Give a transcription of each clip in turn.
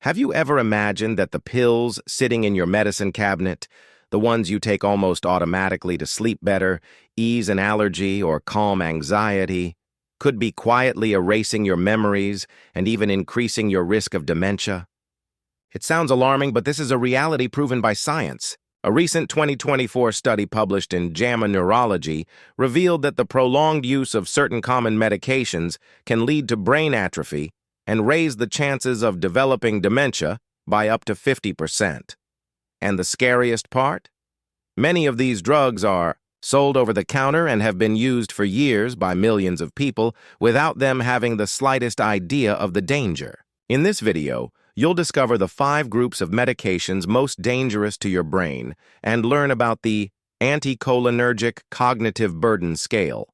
Have you ever imagined that the pills sitting in your medicine cabinet, the ones you take almost automatically to sleep better, ease an allergy, or calm anxiety, could be quietly erasing your memories and even increasing your risk of dementia? It sounds alarming, but this is a reality proven by science. A recent 2024 study published in JAMA Neurology revealed that the prolonged use of certain common medications can lead to brain atrophy and raise the chances of developing dementia by up to 50%. And the scariest part? Many of these drugs are sold over the counter and have been used for years by millions of people without them having the slightest idea of the danger. In this video, you'll discover the 5 groups of medications most dangerous to your brain and learn about the anticholinergic cognitive burden scale,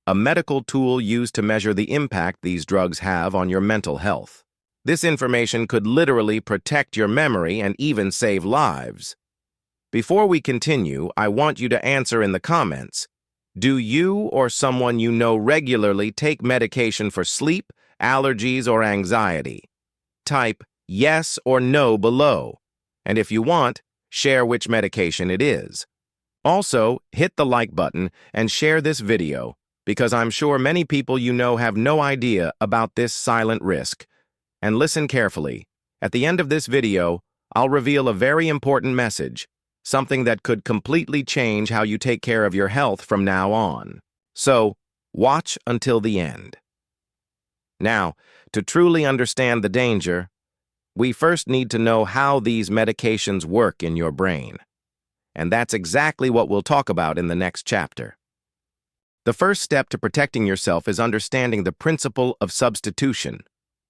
a medical tool used to measure the impact these drugs have on your mental health. This information could literally protect your memory and even save lives. Before we continue, I want you to answer in the comments, do you or someone you know regularly take medication for sleep, allergies, or anxiety? Type yes or no below, and if you want, share which medication it is. Also, hit the like button and share this video, because I'm sure many people you know have no idea about this silent risk. And listen carefully. At the end of this video, I'll reveal a very important message, something that could completely change how you take care of your health from now on. So, watch until the end. Now, to truly understand the danger, we first need to know how these medications work in your brain. And that's exactly what we'll talk about in the next chapter. The first step to protecting yourself is understanding the principle of substitution.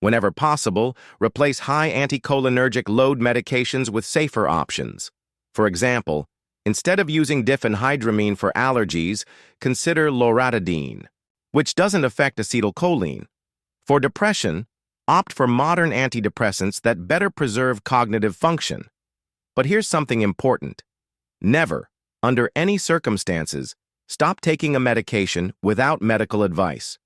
Whenever possible, replace high anticholinergic load medications with safer options. For example, instead of using diphenhydramine for allergies, consider loratadine, which doesn't affect acetylcholine. For depression, opt for modern antidepressants that better preserve cognitive function. But here's something important. Never, under any circumstances, stop taking a medication without medical advice.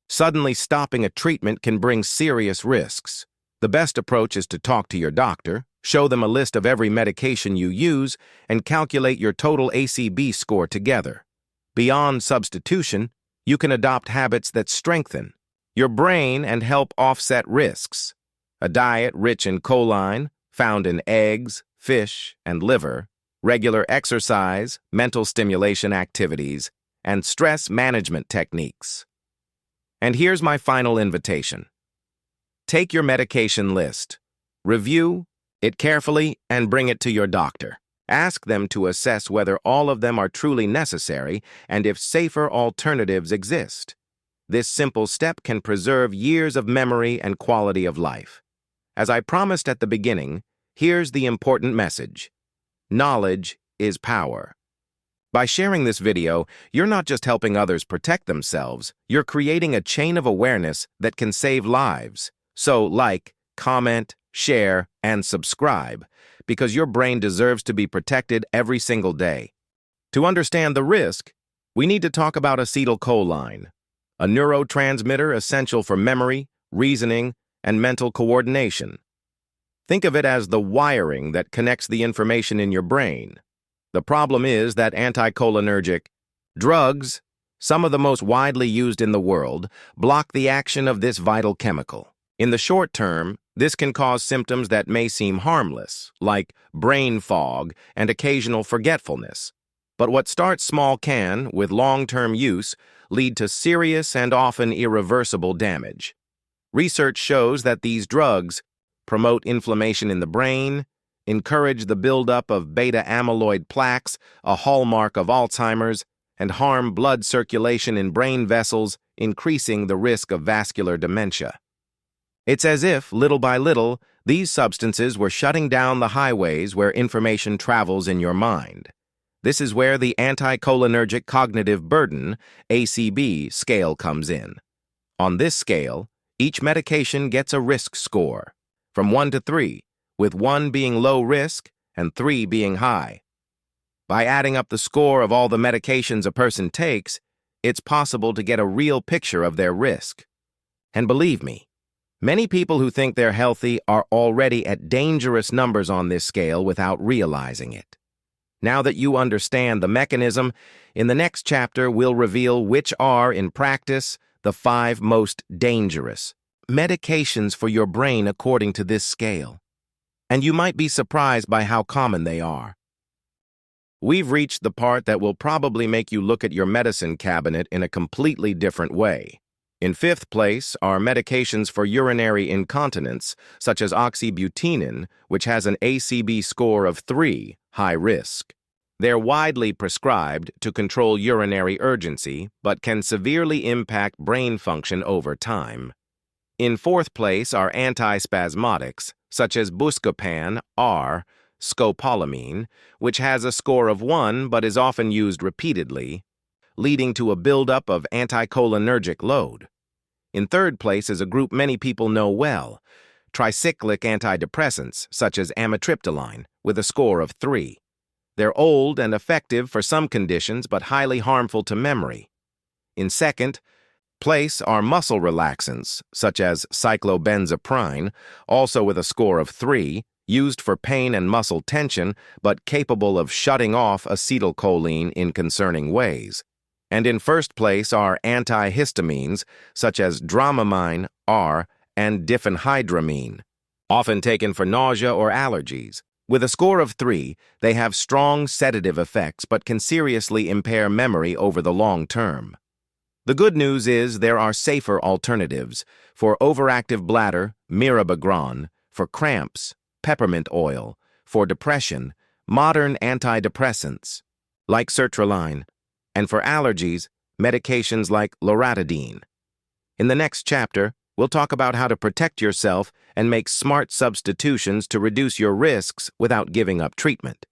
Suddenly stopping a treatment can bring serious risks. The best approach is to talk to your doctor, show them a list of every medication you use, and calculate your total ACB score together. Beyond substitution, you can adopt habits that strengthen your brain and help offset risks. A diet rich in choline, found in eggs, fish, and liver, regular exercise, mental stimulation activities, and stress management techniques. And here's my final invitation. Take your medication list, review it carefully, and bring it to your doctor. Ask them to assess whether all of them are truly necessary and if safer alternatives exist. This simple step can preserve years of memory and quality of life. As I promised at the beginning, here's the important message. Knowledge is power. By sharing this video, you're not just helping others protect themselves, you're creating a chain of awareness that can save lives. So like, comment, share, and subscribe, because your brain deserves to be protected every single day. To understand the risk, we need to talk about acetylcholine, a neurotransmitter essential for memory, reasoning, and mental coordination. Think of it as the wiring that connects the information in your brain. The problem is that anticholinergic drugs, some of the most widely used in the world, block the action of this vital chemical. In the short term, this can cause symptoms that may seem harmless, like brain fog and occasional forgetfulness. But what starts small can, with long-term use, lead to serious and often irreversible damage. Research shows that these drugs promote inflammation in the brain, encourage the buildup of beta-amyloid plaques, a hallmark of Alzheimer's, and harm blood circulation in brain vessels, increasing the risk of vascular dementia. It's as if, little by little, these substances were shutting down the highways where information travels in your mind. This is where the anticholinergic cognitive burden, ACB, scale comes in. On this scale, each medication gets a risk score, from 1 to 3, with 1 being low risk and 3 being high. By adding up the score of all the medications a person takes, it's possible to get a real picture of their risk. And believe me, Many people who think they're healthy are already at dangerous numbers on this scale without realizing it. Now that you understand the mechanism, in the next chapter we'll reveal which are, in practice, the 5 most dangerous medications for your brain according to this scale. And you might be surprised by how common they are. We've reached the part that will probably make you look at your medicine cabinet in a completely different way. In 5th place are medications for urinary incontinence, such as oxybutynin, which has an ACB score of 3, high risk. They're widely prescribed to control urinary urgency, but can severely impact brain function over time. In 4th place are antispasmodics, such as Buscopan, R, scopolamine, which has a score of 1 but is often used repeatedly, leading to a buildup of anticholinergic load. In 3rd place is a group many people know well, tricyclic antidepressants, such as amitriptyline, with a score of 3. They're old and effective for some conditions but highly harmful to memory. In 2nd place are muscle relaxants, such as cyclobenzaprine, also with a score of 3, used for pain and muscle tension, but capable of shutting off acetylcholine in concerning ways. And in 1st place are antihistamines, such as Dramamine, R, and diphenhydramine, often taken for nausea or allergies. With a score of 3, they have strong sedative effects but can seriously impair memory over the long term. The good news is there are safer alternatives. For overactive bladder, mirabegron; for cramps, peppermint oil; for depression, modern antidepressants, like sertraline; and for allergies, medications like loratadine. In the next chapter, we'll talk about how to protect yourself and make smart substitutions to reduce your risks without giving up treatment.